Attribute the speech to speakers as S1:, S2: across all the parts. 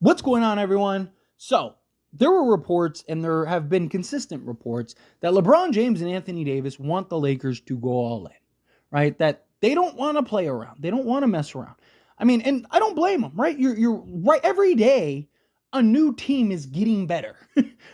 S1: What's going on, everyone? So, there were reports, and there have been consistent reports, that LeBron James and Anthony Davis want the Lakers to go all in, right? That they don't want to play around. They don't want to mess around. I mean, and I don't blame them, right? You're right. Every day, a new team is getting better,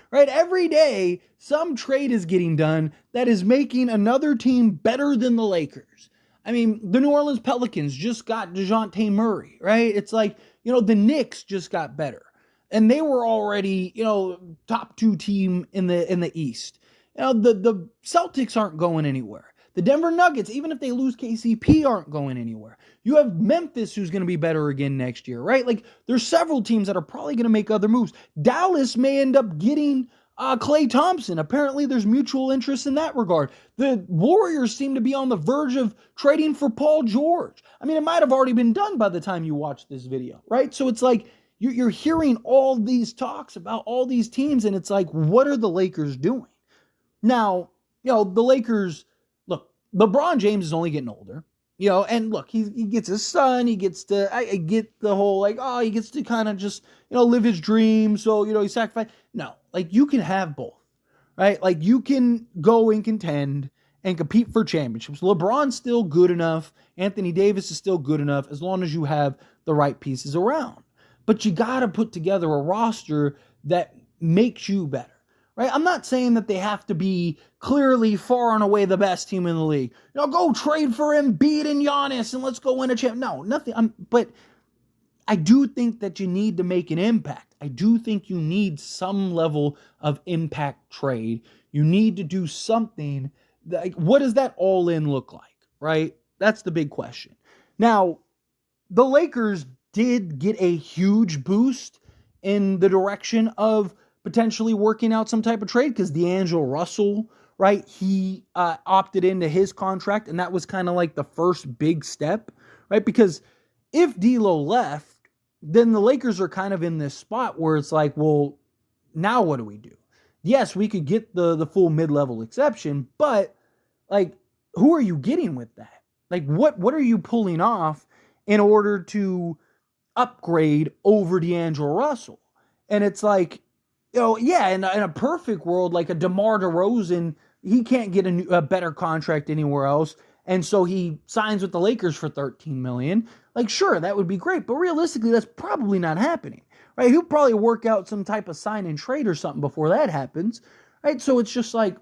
S1: right? Every day, some trade is getting done that is making another team better than the Lakers. I mean, the New Orleans Pelicans just got DeJounte Murray, right? It's like, the Knicks just got better. And they were already, top two team in the East. The Celtics aren't going anywhere. The Denver Nuggets, even if they lose KCP, aren't going anywhere. You have Memphis, who's going to be better again next year, right? Like, there's several teams that are probably going to make other moves. Dallas may end up getting Klay Thompson. Apparently, there's mutual interest in that regard. The Warriors seem to be on the verge of trading for Paul George. I mean, it might have already been done by the time you watch this video, right? So it's like you're hearing all these talks about all these teams, and it's like, what are the Lakers doing? Now, the Lakers, look, LeBron James is only getting older. And look, he gets his son, he gets to, I get the whole, he gets to kind of just, live his dream, so, he sacrificed. No, you can have both, right? You can go and contend and compete for championships. LeBron's still good enough, Anthony Davis is still good enough, as long as you have the right pieces around. But you got to put together a roster that makes you better. Right? I'm not saying that they have to be clearly far and away the best team in the league. Go trade for Embiid and Giannis and let's go win a champ. No, nothing. But I do think that you need to make an impact. I do think you need some level of impact trade. You need to do something. What does that all in look like? Right? That's the big question. Now, the Lakers did get a huge boost in the direction of potentially working out some type of trade because D'Angelo Russell, right, he opted into his contract, and that was kind of like the first big step, right? Because if D'Lo left, then the Lakers are kind of in this spot where it's like, well, now what do we do? Yes, we could get the full mid-level exception, but who are you getting with that? What are you pulling off in order to upgrade over D'Angelo Russell? And it's like, in a perfect world, like a DeMar DeRozan, he can't get a better contract anywhere else, and so he signs with the Lakers for $13 million. Sure, that would be great, but realistically, that's probably not happening, right? He'll probably work out some type of sign and trade or something before that happens, right? So it's just like,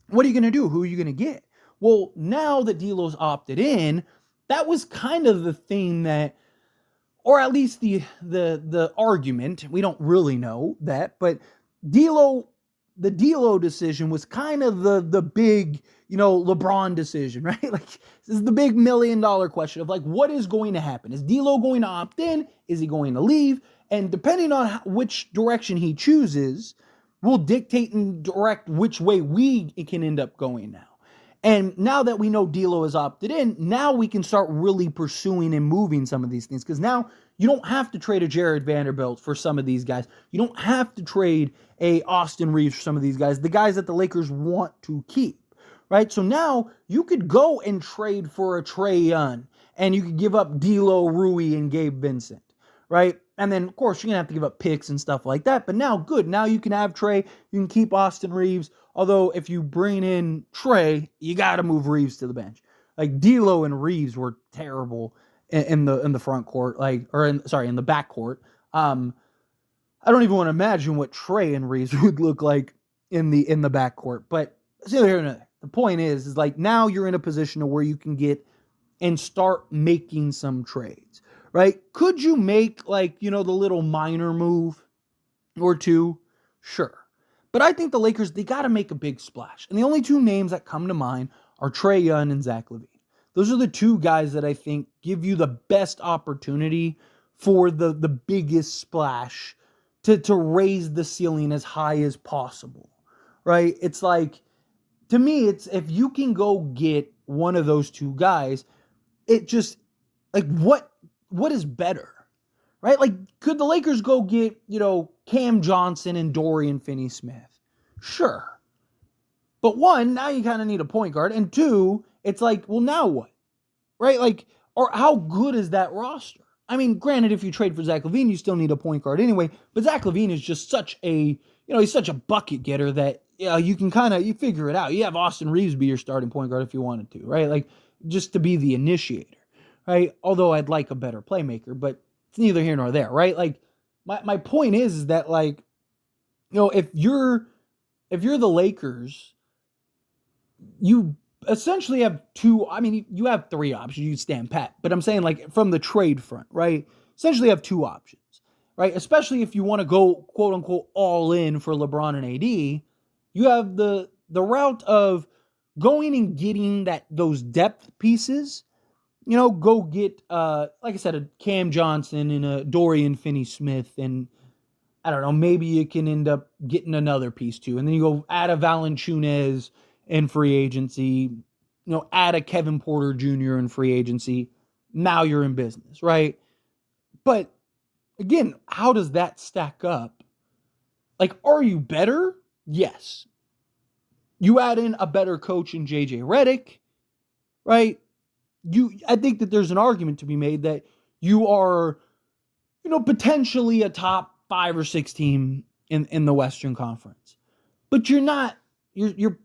S1: what are you going to do? Who are you going to get? Well, now that D'Lo's opted in, that was kind of the thing that, or at least the argument, we don't really know that, but the D'Lo decision was kind of the big, LeBron decision, right? This is the big $1 million question of what is going to happen? Is D'Lo going to opt in? Is he going to leave? And depending on which direction he chooses, will dictate and direct which way we can end up going now. And now that we know D'Lo has opted in, now we can start really pursuing and moving some of these things. Because now you don't have to trade a Jared Vanderbilt for some of these guys. You don't have to trade a Austin Reeves for some of these guys. The guys that the Lakers want to keep, right? So now you could go and trade for a Trae Young. And you could give up D'Lo, Rui, and Gabe Vincent, right? And then, of course, you're going to have to give up picks and stuff like that. But now, good. Now you can have Trae. You can keep Austin Reeves. Although, if you bring in Trae, you got to move Reeves to the bench. D'Lo and Reeves were terrible in the front court, in the back court. I don't even want to imagine what Trae and Reeves would look like in the back court. But the point is now you're in a position where you can get and start making some trades, right? Could you make the little minor move or two? Sure. But I think the Lakers, they got to make a big splash. And the only two names that come to mind are Trae Young and Zach LaVine. Those are the two guys that I think give you the best opportunity for the biggest splash to raise the ceiling as high as possible, right? It's to me, it's if you can go get one of those two guys, it just, what is better? Right? Could the Lakers go get, Cam Johnson and Dorian Finney-Smith? Sure. But one, now you kind of need a point guard. And two, it's well, now what? Right? Or how good is that roster? I mean, granted, if you trade for Zach LaVine, you still need a point guard anyway. But Zach LaVine is just such a, he's such a bucket getter that you can you figure it out. You have Austin Reeves be your starting point guard if you wanted to, right? Like, just to be the initiator, right? Although I'd like a better playmaker, but it's neither here nor there, right? Like, my point is that, like, if you're the Lakers, you essentially have you have three options. You stand pat, but I'm saying, like, from the trade front, right? Essentially have two options, right? Especially if you want to go, quote unquote, all in for LeBron and AD, you have the route of going and getting those depth pieces. Go get, like I said, a Cam Johnson and a Dorian Finney-Smith, and I don't know, maybe you can end up getting another piece too. And then you go add a Valanciunas in free agency, add a Kevin Porter Jr. in free agency. Now you're in business, right? But again, how does that stack up? Like, are you better? Yes. You add in a better coach in JJ Redick, right? I think that there's an argument to be made that you are, potentially a top 5 or 6 team in the Western Conference. But you're not, you're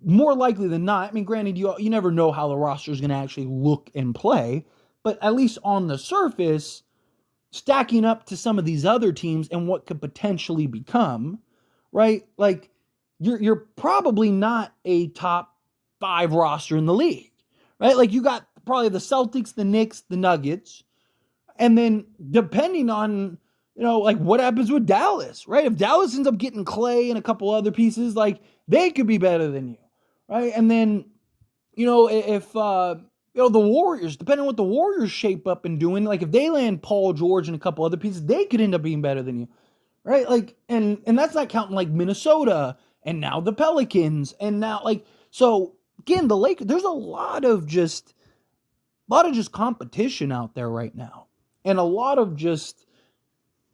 S1: more likely than not. I mean, granted, you never know how the roster is going to actually look and play, but at least on the surface, stacking up to some of these other teams and what could potentially become, right? Like, you're probably not a top 5 roster in the league, right? Like, you got probably the Celtics, the Knicks, the Nuggets, and then depending on, like, what happens with Dallas, right? If Dallas ends up getting Clay and a couple other pieces, like, they could be better than you, right? And then, if, the Warriors, depending on what the Warriors shape up and doing, like, if they land Paul George and a couple other pieces, they could end up being better than you, right? Like, and that's not counting, like, Minnesota and now the Pelicans and now, like, so again, the Lakers, there's a lot of just competition out there right now. And a lot of just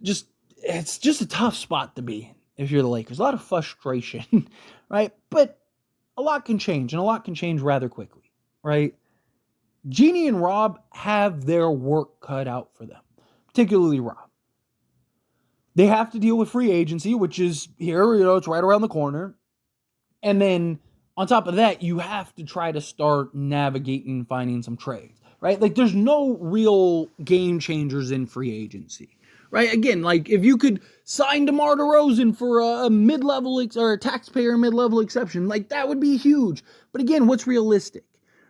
S1: it's just a tough spot to be in if you're the Lakers. A lot of frustration, right? But a lot can change, and a lot can change rather quickly, right? Jeannie and Rob have their work cut out for them, particularly Rob. They have to deal with free agency, which is here, it's right around the corner. And then on top of that, you have to try to start navigating finding some trades, right? Like, there's no real game changers in free agency, right? Again, like, if you could sign DeMar DeRozan for a mid-level or a taxpayer mid-level exception, like, that would be huge. But again, what's realistic,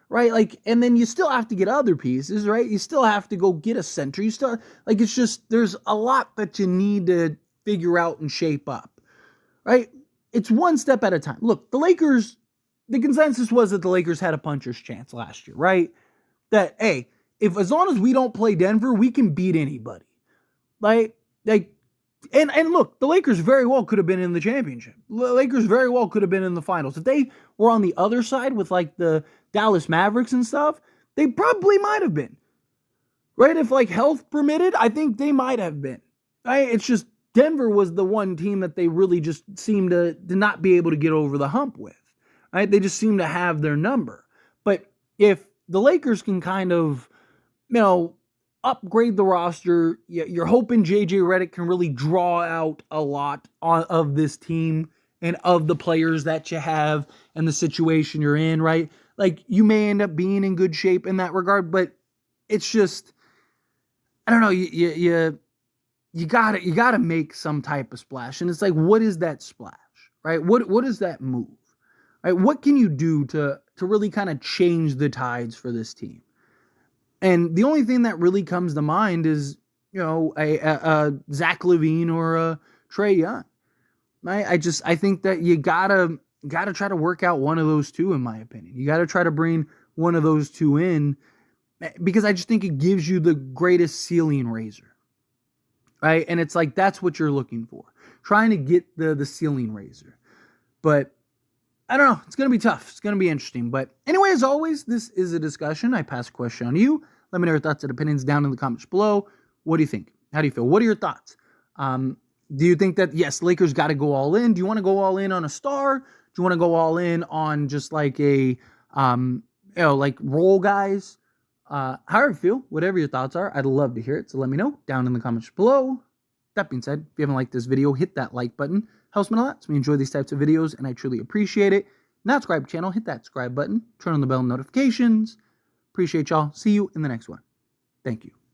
S1: right? Like, and then you still have to get other pieces, right? You still have to go get a center. You still, like, it's just, there's a lot that you need to figure out and shape up, right? It's one step at a time. Look, the Lakers, the consensus was that the Lakers had a puncher's chance last year, right? That, hey, as long as we don't play Denver, we can beat anybody. Like, and look, the Lakers very well could have been in the championship. The Lakers very well could have been in the finals. If they were on the other side with, like, the Dallas Mavericks and stuff, they probably might have been. Right? If, like, health permitted, I think they might have been. Right? It's just Denver was the one team that they really just seemed to not be able to get over the hump with. Right? They just seem to have their number. But if the Lakers can kind of, upgrade the roster, you're hoping JJ Redick can really draw out a lot of this team and of the players that you have and the situation you're in, right? Like, you may end up being in good shape in that regard, but it's just, I don't know, you gotta make some type of splash. And it's like, what is that splash, right? What is that move, right? What can you do to really kind of change the tides for this team? And the only thing that really comes to mind is, a Zach LaVine or a Trae Young. I think that you gotta try to work out one of those two, in my opinion. You gotta try to bring one of those two in, because I just think it gives you the greatest ceiling raiser, right? And it's like, that's what you're looking for, trying to get the ceiling raiser. But I don't know. It's going to be tough. It's going to be interesting. But anyway, as always, this is a discussion. I pass a question on you. Let me know your thoughts and opinions down in the comments below. What do you think? How do you feel? What are your thoughts? Do you think that, yes, Lakers got to go all in? Do you want to go all in on a star? Do you want to go all in on just like a, like role guys? However you feel, whatever your thoughts are, I'd love to hear it. So let me know down in the comments below. That being said, if you haven't liked this video, hit that like button. Helps me a lot. So we enjoy these types of videos, and I truly appreciate it. Not subscribe to the channel, hit that subscribe button. Turn on the bell notifications. Appreciate y'all. See you in the next one. Thank you.